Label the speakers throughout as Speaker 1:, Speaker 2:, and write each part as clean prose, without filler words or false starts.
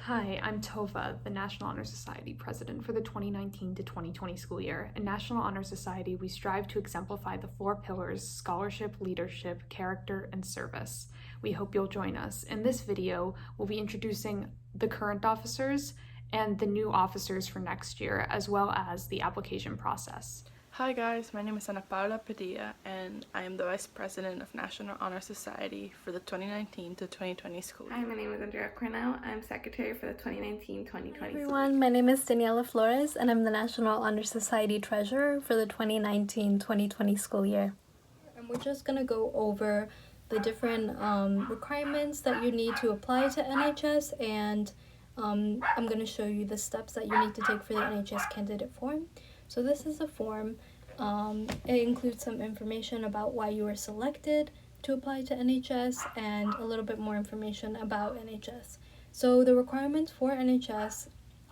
Speaker 1: Hi, I'm Tova, the National Honor Society president for the 2019 to 2020 school year. In National Honor Society, we strive to exemplify the 4 pillars: scholarship, leadership, character, and service. We hope you'll join us. In this video, we'll be introducing the current officers and the new officers for next year, as well as the application process.
Speaker 2: Hi guys, my name is Ana Paula Padilla and I am the Vice President of National Honor Society for the 2019 to 2020 school year.
Speaker 3: Hi, my name is Andrea Cornell. I'm Secretary for the 2019-2020
Speaker 4: Hi
Speaker 3: school
Speaker 4: everyone,
Speaker 3: year.
Speaker 4: my name is Daniela Flores and I'm the National Honor Society Treasurer for the 2019-2020 school year. And we're just going to go over the different requirements that you need to apply to NHS, and I'm going to show you the steps that you need to take for the NHS candidate form. So this is a form. It includes some information about why you were selected to apply to NHS and a little bit more information about NHS. So the requirements for NHS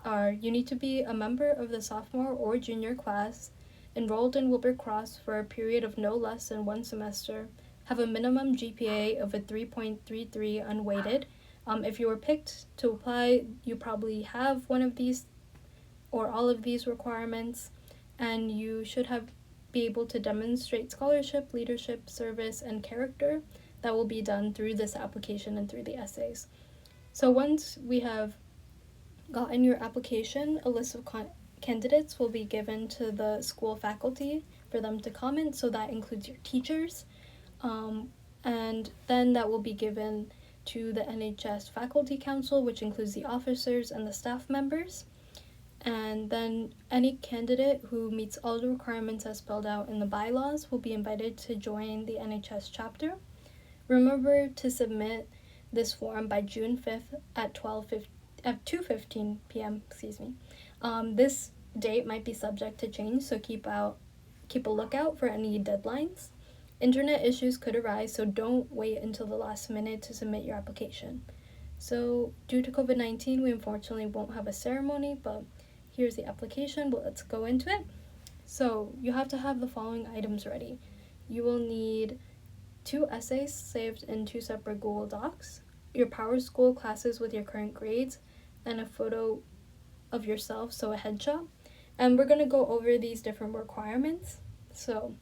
Speaker 4: are: you need to be a member of the sophomore or junior class, enrolled in Wilbur Cross for a period of no less than 1 semester, have a minimum GPA of a 3.33 unweighted. If you were picked to apply, you probably have one of these or all of these requirements, and you should be able to demonstrate scholarship, leadership, service, and character. That will be done through this application and through the essays. So once we have gotten your application, a list of candidates will be given to the school faculty for them to comment, so that includes your teachers, and then that will be given to the NHS Faculty Council, which includes the officers and the staff members. And then any candidate who meets all the requirements as spelled out in the bylaws will be invited to join the NHS chapter. Remember to submit this form by June 5th at 2:15 p.m. This date might be subject to change, so keep a lookout for any deadlines. Internet issues could arise, so don't wait until the last minute to submit your application. So due to COVID-19, we unfortunately won't have a ceremony, but here's the application. But let's go into it. So you have to have the following items ready. You will need 2 essays saved in 2 separate Google Docs, your Power School classes with your current grades, and a photo of yourself, so a headshot. And we're going to go over these different requirements. So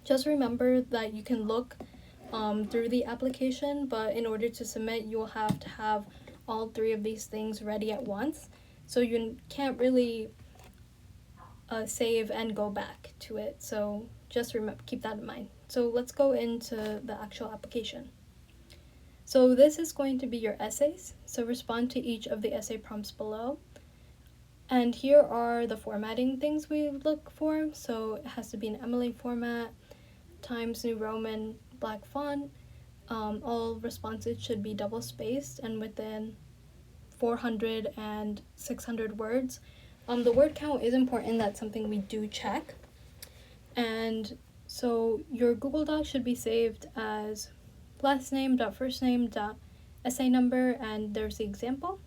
Speaker 4: just remember that you can look through the application, but in order to submit, you will have to have all 3 of these things ready at once. So you can't really save and go back to it. So just keep that in mind. So let's go into the actual application. So this is going to be your essays. So respond to each of the essay prompts below. And here are the formatting things we look for. So it has to be an MLA format, Times New Roman, black font. All responses should be double spaced and within 400 and 600 words. The word count is important. That's something we do check. And so your Google Doc should be saved as last name dot first name dot essay number, and there's the example.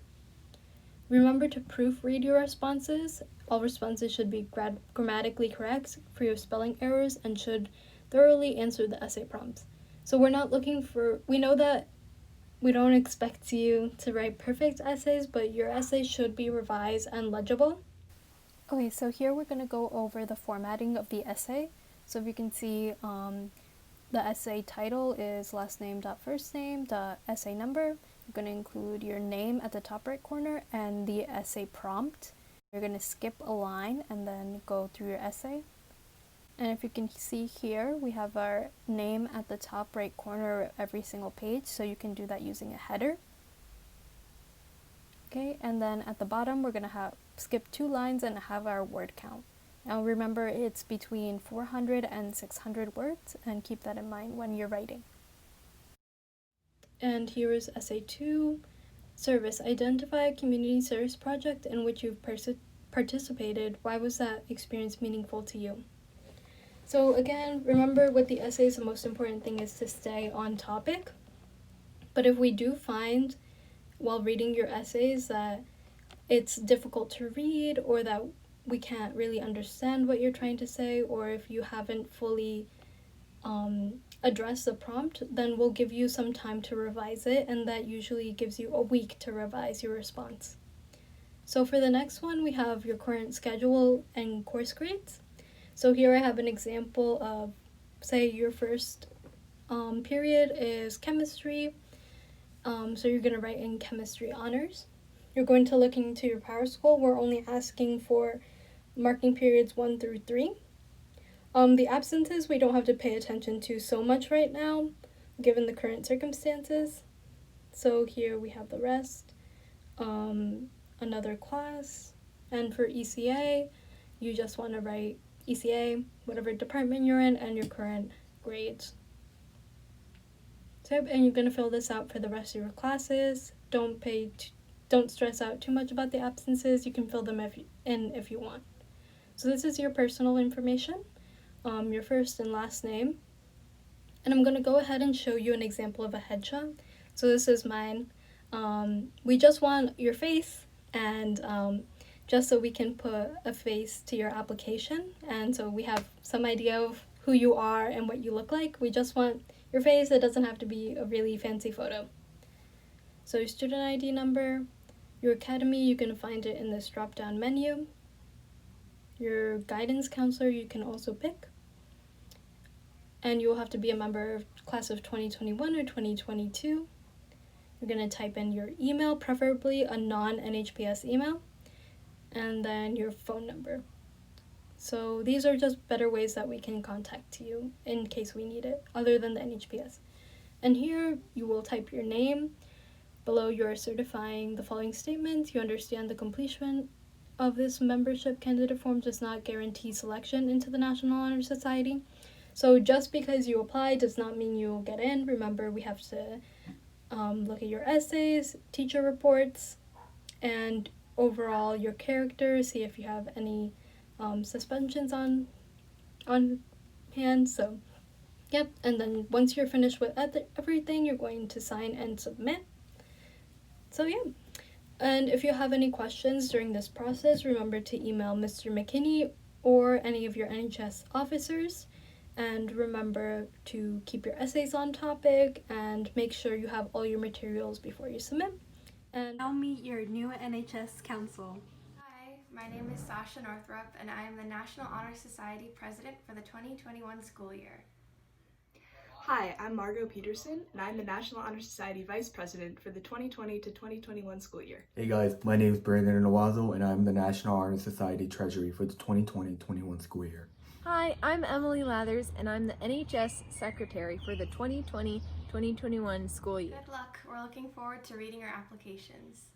Speaker 4: Remember to proofread your responses. All responses should be grammatically correct, free of spelling errors, and should thoroughly answer the essay prompts. So we know that we don't expect you to write perfect essays, but your essays should be revised and legible. Okay, so here we're going to go over the formatting of the essay. So if you can see, the essay title is last name dot first name dot essay number. You're going to include your name at the top right corner and the essay prompt. You're going to skip a line and then go through your essay. And if you can see here, we have our name at the top right corner of every single page, so you can do that using a header. Okay, and then at the bottom, we're going to skip 2 lines and have our word count. Now remember, it's between 400 and 600 words, and keep that in mind when you're writing. And here is essay 2, service. Identify a community service project in which you've participated. Why was that experience meaningful to you? So again, remember with the essays, the most important thing is to stay on topic. But if we do find while reading your essays that it's difficult to read, or that we can't really understand what you're trying to say, or if you haven't fully address the prompt, then we'll give you some time to revise it, and that usually gives you a week to revise your response. So for the next one, we have your current schedule and course grades. So here I have an example of, say, your first period is chemistry. So you're going to write in chemistry honors. You're going to look into your PowerSchool. We're only asking for marking periods 1 through 3. The absences we don't have to pay attention to so much right now, given the current circumstances. So here we have the rest. Another class. And for ECA, you just want to write ECA, whatever department you're in, and your current grades. So, and you're going to fill this out for the rest of your classes. Don't stress out too much about the absences. You can fill them in if you want. So this is your personal information, your first and last name. And I'm going to go ahead and show you an example of a headshot. So this is mine. We just want your face, and just so we can put a face to your application. And so we have some idea of who you are and what you look like. We just want your face. It doesn't have to be a really fancy photo. So your student ID number, your academy, you can find it in this drop-down menu. Your guidance counselor, you can also pick. And you will have to be a member of class of 2021 or 2022. You're going to type in your email, preferably a non-NHPS email, and then your phone number. So these are just better ways that we can contact you in case we need it, other than the NHPS. And here you will type your name. Below, you are certifying the following statements. You understand the completion of this membership candidate form does not guarantee selection into the National Honor Society. So just because you apply does not mean you will get in. Remember, we have to look at your essays, teacher reports, and overall your character, see if you have any suspensions on hand. So yep, and then once you're finished with everything, you're going to sign and submit. So yeah, and if you have any questions during this process, remember to email Mr. McKinney or any of your NHS officers. And remember to keep your essays on topic and make sure you have all your materials before you submit. And
Speaker 5: Now meet your new NHS council.
Speaker 6: Hi, my name is Sasha Northrup, and I am the National Honor Society President for the 2021 school year.
Speaker 7: Hi, I'm Margot Peterson, and I'm the National Honor Society Vice President for the 2020 to 2021 school year.
Speaker 8: Hey guys, my name is Brandon Nawazo, and I'm the National Honor Society Treasury for the 2020-21 school year.
Speaker 9: Hi, I'm Emily Lathers, and I'm the NHS Secretary for the 2020-2021 school year.
Speaker 6: Good luck. We're looking forward to reading your applications.